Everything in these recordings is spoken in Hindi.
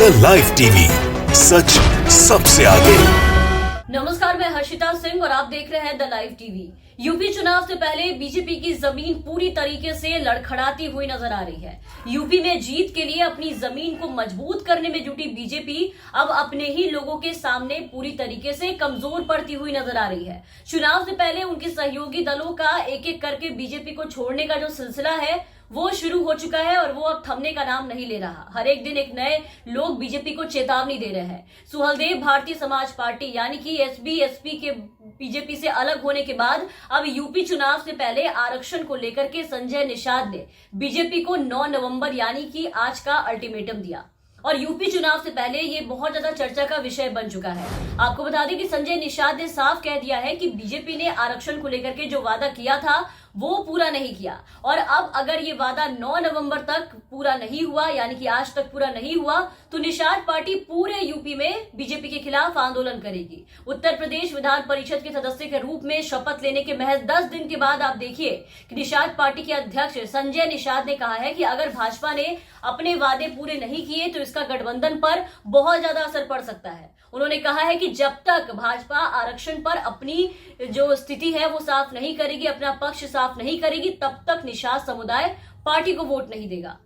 द लाइव टीवी, सच सबसे आगे। नमस्कार, मैं हर्षिता सिंह और आप देख रहे हैं द लाइव टीवी। यूपी चुनाव से पहले बीजेपी की जमीन पूरी तरीके से लड़खड़ाती हुई नजर आ रही है। यूपी में जीत के लिए अपनी जमीन को मजबूत करने में जुटी बीजेपी अब अपने ही लोगों के सामने पूरी तरीके से कमजोर पड़ती हुई नजर आ रही है। चुनाव से पहले उनके सहयोगी दलों का एक एक करके बीजेपी को छोड़ने का जो सिलसिला है वो शुरू हो चुका है और वो अब थमने का नाम नहीं ले रहा। हर एक दिन एक नए लोग बीजेपी को चेतावनी दे रहे हैं। सुहलदेव भारतीय समाज पार्टी यानी कि एसपी के बीजेपी से अलग होने के बाद अब यूपी चुनाव से पहले आरक्षण को लेकर के संजय निषाद ने बीजेपी को 9 नवंबर यानी कि आज का अल्टीमेटम दिया और यूपी चुनाव से पहले ये बहुत ज्यादा चर्चा का विषय बन चुका है। आपको बता दें कि संजय निषाद ने साफ कह दिया है कि बीजेपी ने आरक्षण को लेकर के जो वादा किया था वो पूरा नहीं किया और अब अगर ये वादा 9 नवंबर तक पूरा नहीं हुआ यानी कि आज तक पूरा नहीं हुआ तो निषाद पार्टी पूरे यूपी में बीजेपी के खिलाफ आंदोलन करेगी। उत्तर प्रदेश विधान परिषद के सदस्य के रूप में शपथ लेने के महज 10 दिन के बाद आप देखिए कि निषाद पार्टी के अध्यक्ष संजय निषाद ने कहा है कि अगर भाजपा ने अपने वादे पूरे नहीं किए तो इसका गठबंधन पर बहुत ज्यादा असर पड़ सकता है। उन्होंने कहा है कि जब तक भाजपा आरक्षण पर अपनी जो स्थिति है वो साफ नहीं करेगी, अपना पक्ष साफ नहीं करेगी, तब तक निषाद समुदाय पार्टी को वोट नहीं देगा।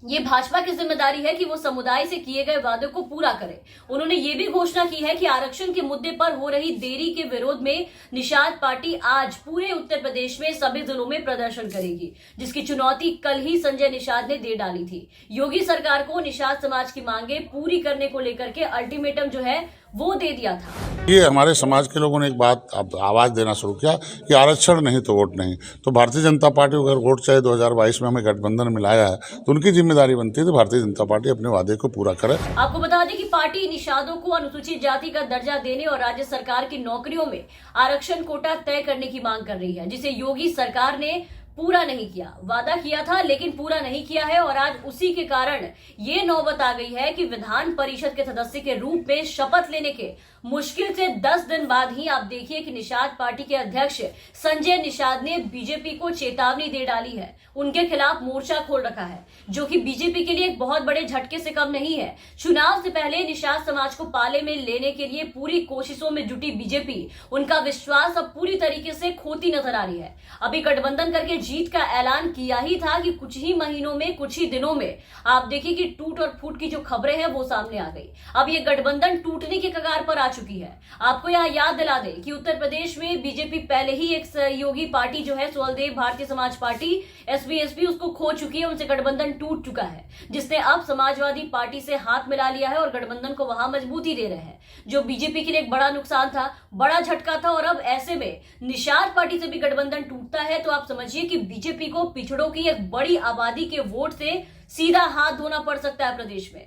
ये भाजपा की जिम्मेदारी है कि वो समुदाय से किए गए वादों को पूरा करे। उन्होंने ये भी घोषणा की है कि आरक्षण के मुद्दे पर हो रही देरी के विरोध में निषाद पार्टी आज पूरे उत्तर प्रदेश में सभी जिलों में प्रदर्शन करेगी, जिसकी चुनौती कल ही संजय निषाद ने दे डाली थी। योगी सरकार को निषाद समाज की मांगे पूरी करने को लेकर के अल्टीमेटम जो है वो दे दिया था। ये हमारे समाज के लोगों ने एक बात अब आवाज देना शुरू किया कि आरक्षण नहीं तो वोट नहीं। तो भारतीय जनता पार्टी अगर वोट चाहे 2022 में हमें गठबंधन मिलाया है तो उनकी जिम्मेदारी बनती है कि भारतीय जनता पार्टी अपने वादे को पूरा करे। आपको बता दें कि पार्टी निषादों को अनुसूचित जाति का दर्जा देने और राज्य सरकार की नौकरियों में आरक्षण कोटा तय करने की मांग कर रही है, जिसे योगी सरकार ने पूरा नहीं किया। वादा किया था लेकिन पूरा नहीं किया है और आज उसी के कारण ये नौबत आ गई है कि विधान परिषद के सदस्य के रूप में शपथ लेने के मुश्किल से 10 दिन बाद ही आप देखिए कि निषाद पार्टी के अध्यक्ष संजय निषाद ने बीजेपी को चेतावनी दे डाली है, उनके खिलाफ मोर्चा खोल रखा है, जो कि बीजेपी के लिए एक बहुत बड़े झटके से कम नहीं है। चुनाव से पहले निषाद समाज को पाले में लेने के लिए पूरी कोशिशों में जुटी बीजेपी उनका विश्वास अब पूरी तरीके से खोती नजर आ रही है। अभी गठबंधन करके जीत का ऐलान किया ही था कि कुछ ही महीनों में, कुछ ही दिनों में आप देखिए कि टूट और फूट की जो खबरें हैं वो सामने आ गई। अब ये गठबंधन टूटने के कगार पर आ चुकी है। आपको यहाँ याद दिला दें कि उत्तर प्रदेश में बीजेपी पहले ही एक सहयोगी पार्टी जो है सुहलदेव भारतीय समाज पार्टी एसपी उसको खो चुकी है, उनसे गठबंधन टूट चुका है, जिसने अब समाजवादी पार्टी से हाथ मिला लिया है और गठबंधन को वहां मजबूती दे रहे हैं, जो बीजेपी के लिए एक बड़ा नुकसान था, बड़ा झटका था। और अब ऐसे में निषाद पार्टी से भी गठबंधन टूटता है तो आप समझिए कि बीजेपी को पिछड़ों की एक बड़ी आबादी के वोट से सीधा हाथ धोना पड़ सकता है प्रदेश में,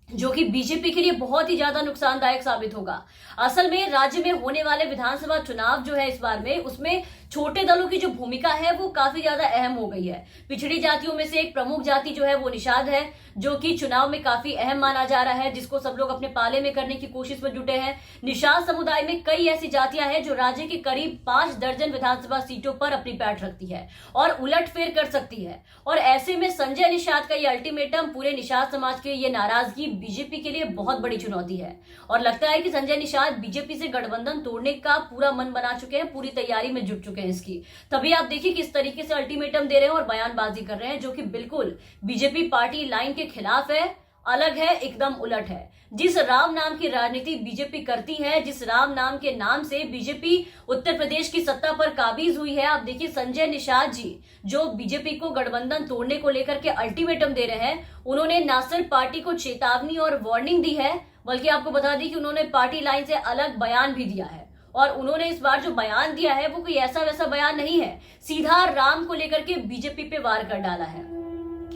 जो कि बीजेपी के लिए बहुत ही ज्यादा नुकसानदायक साबित होगा। असल में राज्य में होने वाले विधानसभा चुनाव जो है इस बार में, उसमें छोटे दलों की जो भूमिका है वो काफी ज्यादा अहम हो गई है। पिछड़ी जातियों में से एक प्रमुख जाति जो है वो निषाद है, जो कि चुनाव में काफी अहम माना जा रहा है, जिसको सब लोग अपने पाले में करने की कोशिश में जुटे हैं। निषाद समुदाय में कई ऐसी जातियां हैं जो राज्य के करीब 5 दर्जन विधानसभा सीटों पर अपनी पैठ रखती है और उलटफेर कर सकती है। और ऐसे में संजय निषाद का ये अल्टीमेटम, पूरे निषाद समाज की ये नाराजगी बीजेपी के लिए बहुत बड़ी चुनौती है और लगता है कि संजय निषाद बीजेपी से गठबंधन तोड़ने का पूरा मन बना चुके हैं, पूरी तैयारी में जुट चुके हैं इसकी। तभी आप देखिए किस तरीके से अल्टीमेटम दे रहे हैं और बयानबाजी कर रहे हैं, जो कि बिल्कुल बीजेपी पार्टी लाइन के खिलाफ है, अलग है, एकदम उलट है। जिस राम नाम की राजनीति बीजेपी करती है, जिस राम नाम के नाम से बीजेपी उत्तर प्रदेश की सत्ता पर काबिज हुई है, आप देखिए संजय निषाद जी जो बीजेपी को गठबंधन तोड़ने को लेकर के अल्टीमेटम दे रहे हैं, उन्होंने न सिर्फ पार्टी को चेतावनी और वार्निंग दी है, बल्कि आपको बता दी कि उन्होंने पार्टी लाइन से अलग बयान भी दिया है। और उन्होंने इस बार जो बयान दिया है वो कोई ऐसा वैसा बयान नहीं है, सीधा राम को लेकर के बीजेपी पे वार कर डाला है।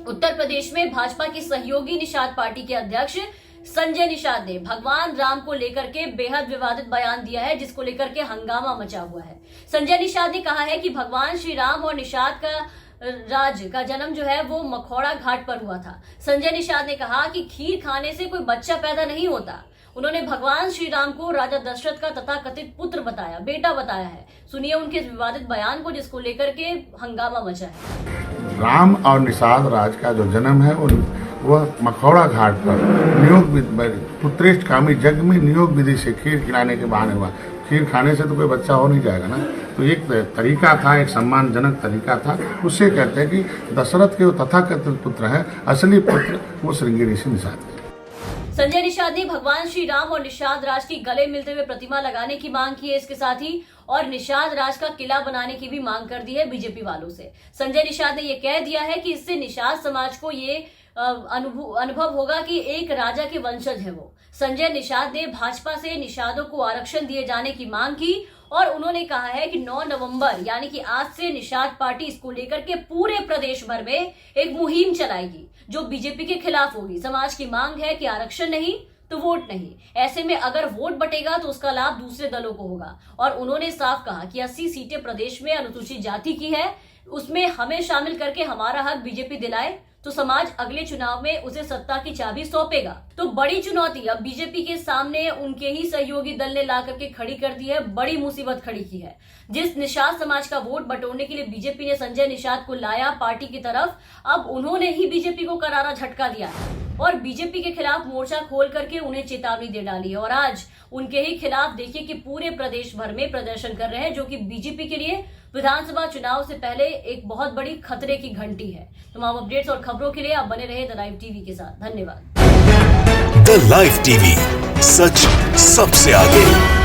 उत्तर प्रदेश में भाजपा की सहयोगी निषाद पार्टी के अध्यक्ष संजय निषाद ने भगवान राम को लेकर के बेहद विवादित बयान दिया है, जिसको लेकर के हंगामा मचा हुआ है। संजय निषाद ने कहा है कि भगवान श्री राम और निषाद का राज का जन्म जो है वो मखौड़ा घाट पर हुआ था। संजय निषाद ने कहा कि खीर खाने से कोई बच्चा पैदा नहीं होता। उन्होंने भगवान श्री राम को राजा दशरथ का तथाकथित पुत्र बताया, बेटा बताया है। सुनिए उनके विवादित बयान को, जिसको लेकर के हंगामा मचा है। राम और निषाद राज का जो जन्म है वह मखौड़ा घाट पर पुत्रेष्ठ कामी जग में नियोग विधि से खीर खिलाने के बहाने हुआ। खीर खाने से तो कोई बच्चा हो नहीं जाएगा ना, तो एक तरीका था, एक सम्मानजनक तरीका था। उससे कहते हैं कि दशरथ के वो तथाकथित पुत्र है, असली पुत्र वो श्रृंगी ऋषि निषाद। संजय निषाद ने भगवान श्री राम और निषाद राज की गले मिलते हुए प्रतिमा लगाने की मांग की है। इसके साथ ही और निषाद राज का किला बनाने की भी मांग कर दी है बीजेपी वालों से। संजय निषाद ने यह कह दिया है कि इससे निषाद समाज को ये अनुभव होगा कि एक राजा के वंशज है वो। संजय निषाद ने भाजपा से निषादों को आरक्षण दिए जाने की मांग की और उन्होंने कहा है कि 9 नवंबर यानी कि आज से निषाद पार्टी इसको लेकर के पूरे प्रदेश भर में एक मुहिम चलाएगी जो बीजेपी के खिलाफ होगी। समाज की मांग है कि आरक्षण नहीं तो वोट नहीं। ऐसे में अगर वोट बटेगा तो उसका लाभ दूसरे दलों को होगा। और उन्होंने साफ कहा कि 80 सीटें प्रदेश में अनुसूचित जाति की है, उसमें हमें शामिल करके हमारा हक बीजेपी दिलाए तो समाज अगले चुनाव में उसे सत्ता की चाबी सौंपेगा। तो बड़ी चुनौती अब बीजेपी के सामने उनके ही सहयोगी दल ने ला करके खड़ी कर दी है, बड़ी मुसीबत खड़ी की है। जिस निषाद समाज का वोट बटोरने के लिए बीजेपी ने संजय निषाद को लाया पार्टी की तरफ, अब उन्होंने ही बीजेपी को करारा झटका दिया है और बीजेपी के खिलाफ मोर्चा खोल करके उन्हें चेतावनी दे डाली है। और आज उनके ही खिलाफ देखिए कि पूरे प्रदेश भर में प्रदर्शन कर रहे हैं, जो कि बीजेपी के लिए विधानसभा चुनाव से पहले एक बहुत बड़ी खतरे की घंटी है। तमाम अपडेट्स और खबरों के लिए आप बने रहे द लाइव टीवी के साथ। धन्यवाद। द लाइव टीवी, सच सबसे आगे।